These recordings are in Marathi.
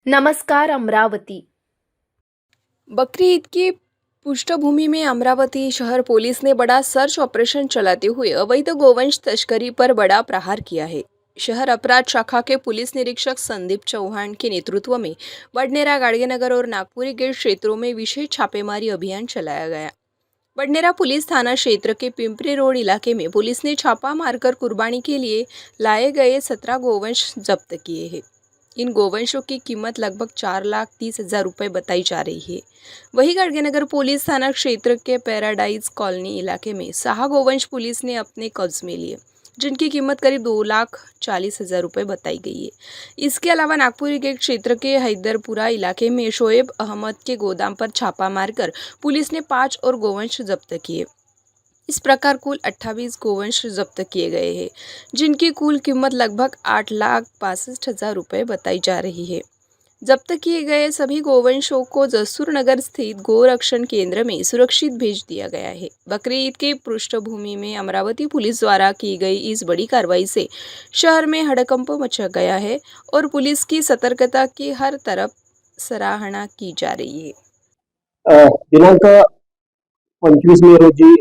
नमस्कार अमरावती। बकरी ईद की पृष्ठभूमि में अमरावती शहर पुलिस ने बड़ा सर्च ऑपरेशन चलाते हुए अवैध गोवंश तस्करी पर बड़ा प्रहार किया है। शहर अपराध शाखा के पुलिस निरीक्षक संदीप चौहान के नेतृत्व में बडनेरा, गाड़गेनगर और नागपुरी गेट क्षेत्रों में विशेष छापेमारी अभियान चलाया गया। बडनेरा पुलिस थाना क्षेत्र के पिंपरी रोड इलाके में पुलिस ने छापा मारकर कुर्बानी के लिए लाए गए 17 गोवंश जब्त किए हैं। इन गोवंशों की कीमत लगभग 4,30,000 रुपये बताई जा रही है। वहीं गाड़गेनगर पुलिस थाना क्षेत्र के पैराडाइज कॉलोनी इलाके में 6 गोवंश पुलिस ने अपने कब्जे में लिए, जिनकी कीमत करीब 2,40,000 रुपये बताई गई है। इसके अलावा नागपुरी गेट क्षेत्र के हैदरपुरा इलाके में शोएब अहमद के गोदाम पर छापा मारकर पुलिस ने 5 और गोवंश जब्त किए। इस प्रकार कुल 28 गोवंश जब्त किए गए हैं, जिनकी कुल कीमत लगभग 8,65,000 रुपये बताई जा रही है। जब्त किए गए सभी गोवंशों को जसूर नगर स्थित गोरक्षण केंद्र में सुरक्षित भेज दिया गया है। बकरी ईद की पृष्ठभूमि में अमरावती पुलिस द्वारा की गई इस बड़ी कार्रवाई से शहर में हड़कंप मचा गया है और पुलिस की सतर्कता की हर तरफ सराहना की जा रही है। दिनांक 25 मे रोजी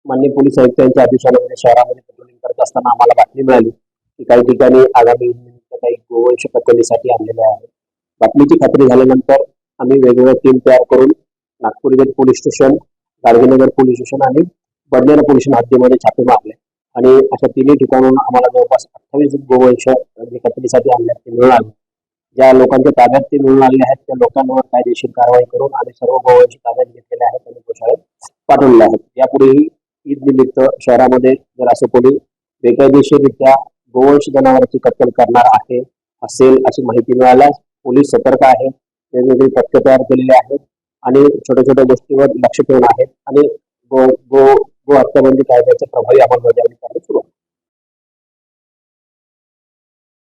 माननीय पोलीस आयुक्त यांच्या आदेशानुसार शहरामध्ये पेट्रोलिंग करत असताना आम्हाला बातमी मिळाली की काही ठिकाणी आगामी ईदनिमित्त काही गोवंश पकडणीसाठी आणलेले आहे। बातमीची खात्री झाल्यानंतर आम्ही वेगवेगळ्या टीम तयार करून Nagpur gate police station, Gadgenagar police station आणि बडनेरा पोलीस स्टेशन हद्दीमध्ये छापे मारले आणि अशा तिन्ही ठिकाणाहून आम्हाला जवळपास 28 गोवंश जे पकडणीसाठी आणले ते मिळून आले। ज्या लोकांच्या ताब्यात ते मिळून आलेले आहेत त्या लोकांवर कायदेशीर कारवाई करून आम्ही सर्व गोवंश ताब्यात घेतलेले आहेत आणि गोशाळेत पाठवलेले आहेत। यापुढेही ईद निमित्त शहरामध्ये जर असं कोणी बेकायदेशीररित्या गोवंश जनावरांची कत्तल करणार आहे असेल अशी माहिती मिळाल्यास पोलीस सतर्क आहे, वेगवेगळी पथकं तयार केलेली आहेत आणि छोट्या छोट्या गोष्टीवर लक्ष ठेवून आहेत आणि गो गो गो हत्याबंदी कायद्याच्या प्रभावी अंमलबजावणी